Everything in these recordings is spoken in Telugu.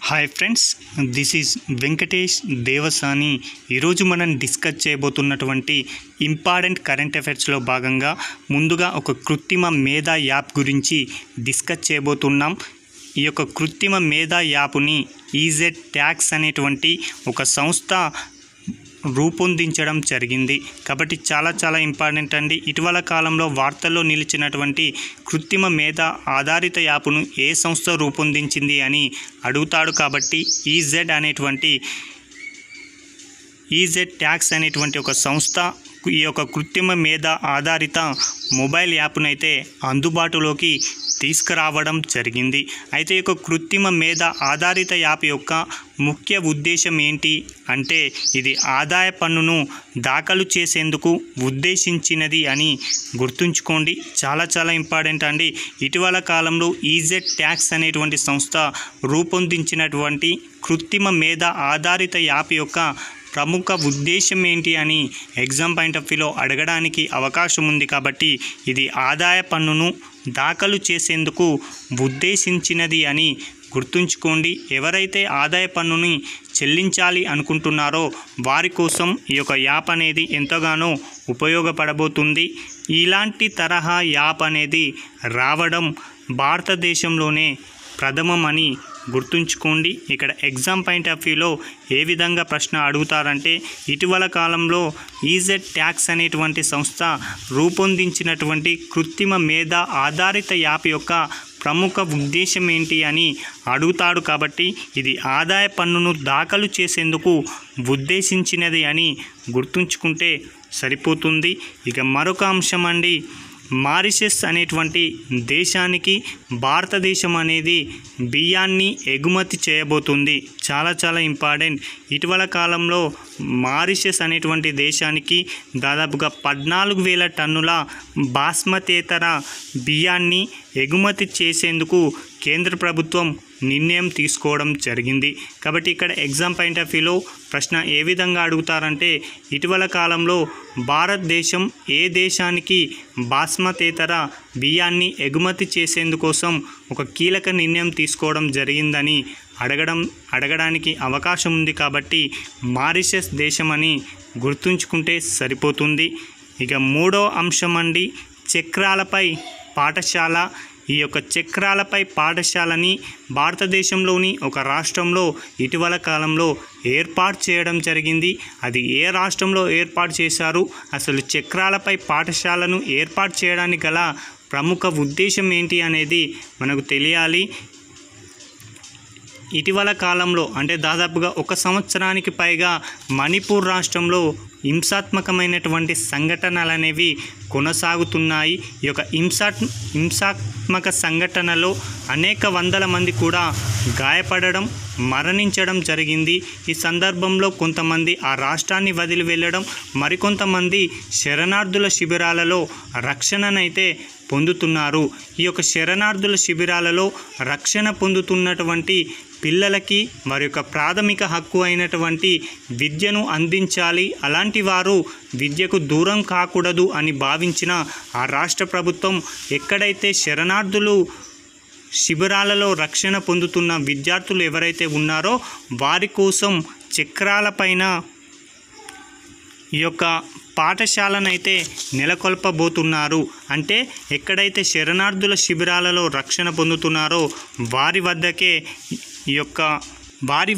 Hi friends, this is Venkatesh Devasani. ఈరోజు మనం డిస్కస్ చేయబోతున్నటువంటి ఇంపార్టెంట్ కరెంట్ అఫైర్స్లో భాగంగా ముందుగా ఒక కృత్రిమ మేధా యాప్ గురించి డిస్కస్ చేయబోతున్నాం. ఈ యొక్క కృత్రిమ మేధా యాప్ని ఈజెడ్ ట్యాక్స్ అనేటువంటి ఒక సంస్థ రూపొందించడం జరిగింది. కాబట్టి చాలా ఇంపార్టెంట్ అండి. ఇటీవల కాలంలో వార్తల్లో నిలిచినటువంటి కృత్రిమ మేధ ఆధారిత యాప్ను ఏ సంస్థ రూపొందించింది అని అడుగుతాడు. కాబట్టి ఈజెడ్ ట్యాక్స్ అనేటువంటి ఒక సంస్థ ఈ యొక్క కృత్రిమ మేధ ఆధారిత మొబైల్ యాప్నైతే అందుబాటులోకి తీసుకురావడం జరిగింది. అయితే ఈ యొక్క కృత్రిమ మేధ ఆధారిత యాప్ యొక్క ముఖ్య ఉద్దేశం ఏంటి అంటే, ఇది ఆదాయ పన్నును దాఖలు చేసేందుకు ఉద్దేశించినది అని గుర్తుంచుకోండి. చాలా ఇంపార్టెంట్ అండి. ఇటీవల కాలంలో ఈజెడ్ ట్యాక్స్ అనేటువంటి సంస్థ రూపొందించినటువంటి కృత్రిమ మేధ ఆధారిత యాప్ యొక్క ప్రముఖ ఉద్దేశం ఏంటి అని ఎగ్జామ్ పాయింట్ ఆఫ్ వ్యూలో అడగడానికి అవకాశం ఉంది. కాబట్టి ఇది ఆదాయ పన్నును దాఖలు చేసేందుకు ఉద్దేశించినది అని గుర్తుంచుకోండి. ఎవరైతే ఆదాయ పన్నుని చెల్లించాలి అనుకుంటున్నారో వారి కోసం ఈ యొక్క యాప్ అనేది ఎంతగానో ఉపయోగపడబోతుంది. ఇలాంటి తరహా యాప్ అనేది రావడం భారతదేశంలోనే ప్రథమం అని గుర్తుంచుకోండి. ఇక్కడ ఎగ్జామ్ పాయింట్ ఆఫ్ వ్యూలో ఏ విధంగా ప్రశ్న అడుగుతారంటే, ఇటీవల కాలంలో ఈజెడ్ ట్యాక్స్ అనేటువంటి సంస్థ రూపొందించినటువంటి కృత్రిమ మేధ ఆధారిత యాప్ యొక్క ప్రముఖ ఉద్దేశం ఏంటి అని అడుగుతాడు. కాబట్టి ఇది ఆదాయ పన్నును దాఖలు చేసేందుకు ఉద్దేశించినది అని గుర్తుంచుకుంటే సరిపోతుంది. ఇక మరొక అంశం అండి, మారిషస్ అనేటువంటి దేశానికి భారతదేశం అనేది బియ్యాన్ని ఎగుమతి చేయబోతుంది. చాలా ఇంపార్టెంట్. ఇటీవల కాలంలో మారిషస్ అనేటువంటి దేశానికి దాదాపుగా 14,000 టన్నుల బాస్మతేతర బియ్యాన్ని ఎగుమతి చేసేందుకు కేంద్ర ప్రభుత్వం నిర్ణయం తీసుకోవడం జరిగింది. కాబట్టి ఇక్కడ ఎగ్జామ్ పాయింట్ ఆఫ్ వ్యూలో ప్రశ్న ఏ విధంగా అడుగుతారంటే, ఇటీవల కాలంలో భారతదేశం ఏ దేశానికి బాస్మతేతర బియ్యాన్ని ఎగుమతి చేసేందుకోసం ఒక కీలక నిర్ణయం తీసుకోవడం జరిగిందని అడగడానికి అవకాశం ఉంది. కాబట్టి మారిషస్ దేశం అని గుర్తుంచుకుంటే సరిపోతుంది. ఇక మూడో అంశం అండి, చక్రాలపై పాఠశాల. ఈ యొక్క చక్రాలపై పాఠశాలని భారతదేశంలోని ఒక రాష్ట్రంలో ఇటీవల కాలంలో ఏర్పాటు చేయడం జరిగింది. అది ఏ రాష్ట్రంలో ఏర్పాటు చేశారు, అసలు చక్రాలపై పాఠశాలను ఏర్పాటు చేయడానికి గల ప్రముఖ ఉద్దేశం ఏంటి అనేది మనకు తెలియాలి. ఇటీవల కాలంలో అంటే దాదాపుగా 1 సంవత్సరానికి పైగా మణిపూర్ రాష్ట్రంలో హింసాత్మకమైనటువంటి సంఘటనలు అనేవి కొనసాగుతున్నాయి. ఈ యొక్క హింసాత్మక సంఘటనలో అనేక వందల మంది కూడా గాయపడడం, మరణించడం జరిగింది. ఈ సందర్భంలో కొంతమంది ఆ రాష్ట్రాన్ని వదిలి వెళ్ళడం, మరికొంతమంది శరణార్థుల శిబిరాలలో రక్షణనైతే పొందుతున్నారు. ఈ యొక్క శరణార్థుల శిబిరాలలో రక్షణ పొందుతున్నటువంటి పిల్లలకి వారి యొక్క ప్రాథమిక హక్కు అయినటువంటి విద్యను అందించాలి. అలాంటి వారు విద్యకు దూరం కాకూడదు అని భావించిన ఆ రాష్ట్ర ప్రభుత్వం ఎక్కడైతే శరణార్థులు శిబిరాలలో రక్షణ పొందుతున్న విద్యార్థులు ఎవరైతే ఉన్నారో వారి కోసం చక్రాలపైన ఈ యొక్క పాఠశాలనైతే నెలకొల్పబోతున్నారు. అంటే ఎక్కడైతే శరణార్థుల శిబిరాలలో రక్షణ పొందుతున్నారో వారి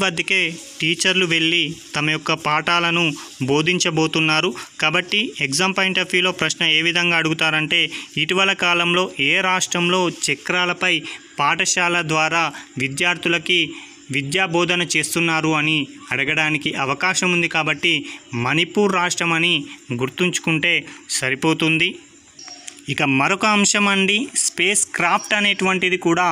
వద్దకే టీచర్లు వెళ్ళి తమ యొక్క పాఠాలను బోధించబోతున్నారు. కాబట్టి ఎగ్జామ్ పాయింట్ ఆఫ్ వ్యూలో ప్రశ్న ఏ విధంగా అడుగుతారంటే, ఇటీవల కాలంలో ఏ రాష్ట్రంలో చక్రాలపై పాఠశాల ద్వారా విద్యార్థులకి విద్యా బోధన చేస్తున్నారు అని అడగడానికి అవకాశం ఉంది. కాబట్టి మణిపూర్ రాష్ట్రం అని గుర్తుంచుకుంటే సరిపోతుంది. ఇక మరొక అంశం అండి, స్పేస్ క్రాఫ్ట్ అనేటువంటిది కూడా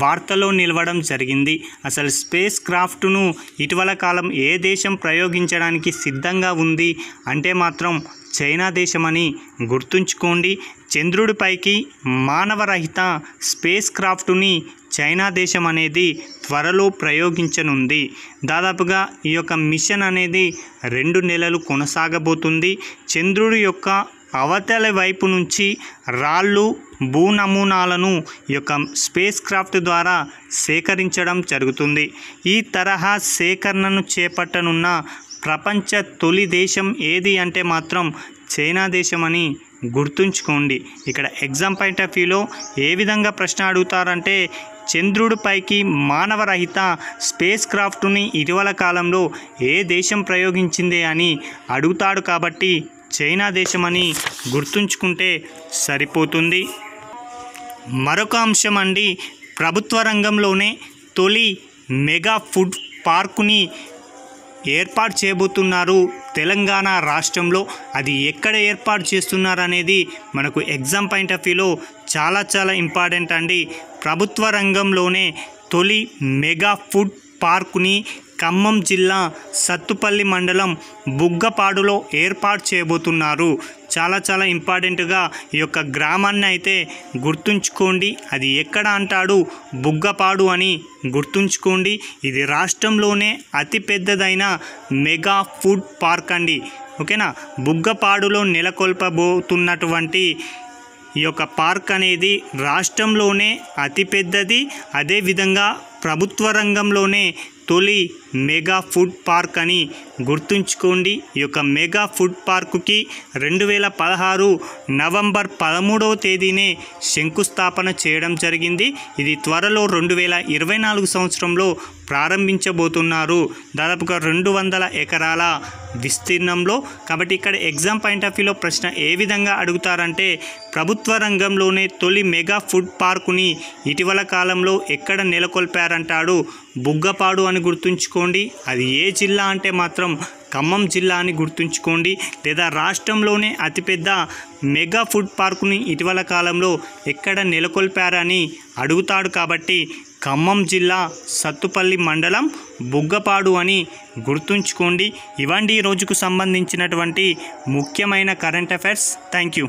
వార్తల్లో నిలవడం జరిగింది. అసలు స్పేస్ క్రాఫ్ట్ను ఇటీవల కాలం ఏ దేశం ప్రయోగించడానికి సిద్ధంగా ఉంది అంటే మాత్రం చైనా దేశం అని గుర్తుంచుకోండి. చంద్రుడిపైకి మానవరహిత స్పేస్ క్రాఫ్ట్ని చైనా దేశం అనేది త్వరలో ప్రయోగించనుంది. దాదాపుగా ఈ యొక్క మిషన్ అనేది 2 నెలలు కొనసాగబోతుంది. చంద్రుడి యొక్క అవతల వైపు నుంచి రాళ్ళు భూ నమూనాలను ఈ యొక్క స్పేస్ క్రాఫ్ట్ ద్వారా సేకరించడం జరుగుతుంది. ఈ తరహా సేకరణను చేపట్టనున్న ప్రపంచ తొలి దేశం ఏది అంటే మాత్రం చైనా దేశం అని గుర్తుంచుకోండి. ఇక్కడ ఎగ్జామ్ పాయింట్ ఆఫ్ వ్యూలో ఏ విధంగా ప్రశ్న అడుగుతారంటే చంద్రుడిపైకి మానవరహిత స్పేస్ క్రాఫ్ట్ని ఇటీవల కాలంలో ఏ దేశం ప్రయోగించింది అని అడుగుతాడు. కాబట్టి చైనా దేశమని గుర్తుంచుకుంటే సరిపోతుంది. మరొక అంశం అండి, ప్రభుత్వ రంగంలోనే తొలి మెగా ఫుడ్ పార్కుని ఏర్పాటు చేయబోతున్నారు తెలంగాణ రాష్ట్రంలో. అది ఎక్కడ ఏర్పాటు చేస్తున్నారు అనేది మనకు ఎగ్జామ్ పాయింట్ ఆఫ్ వ్యూలో చాలా ఇంపార్టెంట్ అండి. ప్రభుత్వ రంగంలోనే తొలి మెగా ఫుడ్ పార్కుని ఖమ్మం జిల్లా సత్తుపల్లి మండలం బుగ్గపాడులో ఏర్పాటు చేయబోతున్నారు. చాలా ఇంపార్టెంట్గా ఈ యొక్క గ్రామాన్ని అయితే గుర్తుంచుకోండి. అది ఎక్కడ అంటాడు, బుగ్గపాడు అని గుర్తుంచుకోండి. ఇది రాష్ట్రంలోనే అతిపెద్దదైన మెగా ఫుడ్ పార్క్ అండి. ఓకేనా. బుగ్గపాడులో నెలకొల్పబోతున్నటువంటి ఈ యొక్క పార్క్ అనేది రాష్ట్రంలోనే అతిపెద్దది. అదేవిధంగా ప్రభుత్వ రంగంలోనే తొలి మెగా ఫుడ్ పార్క్ అని గుర్తుంచుకోండి. ఈ యొక్క మెగా ఫుడ్ పార్కుకి 2016 నవంబర్ 13వ తేదీనే శంకుస్థాపన చేయడం జరిగింది. ఇది త్వరలో 2024 సంవత్సరంలో ప్రారంభించబోతున్నారు. దాదాపుగా 200 ఎకరాల విస్తీర్ణంలో. కాబట్టి ఇక్కడ ఎగ్జామ్ పాయింట్ ఆఫ్ వ్యూలో ప్రశ్న ఏ విధంగా అడుగుతారంటే ప్రభుత్వ రంగంలోనే తొలి మెగా ఫుడ్ పార్కుని ఇటీవల కాలంలో ఎక్కడ నెలకొల్పారంటాడు, బుగ్గపాడు అని గుర్తుంచుకోండి. అది ఏ జిల్లా అంటే మాత్రం ఖమ్మం జిల్లా అని గుర్తుంచుకోండి. లేదా రాష్ట్రంలోనే అతిపెద్ద మెగా ఫుడ్ పార్కుని ఇటీవల కాలంలో ఎక్కడ నెలకొల్పారని అడుగుతాడు. కాబట్టి ఖమ్మం జిల్లా సత్తుపల్లి మండలం బుగ్గపాడు అని గుర్తుంచుకోండి. ఇవండి ఈ రోజుకు సంబంధించినటువంటి ముఖ్యమైన కరెంట్ అఫైర్స్. Thank you.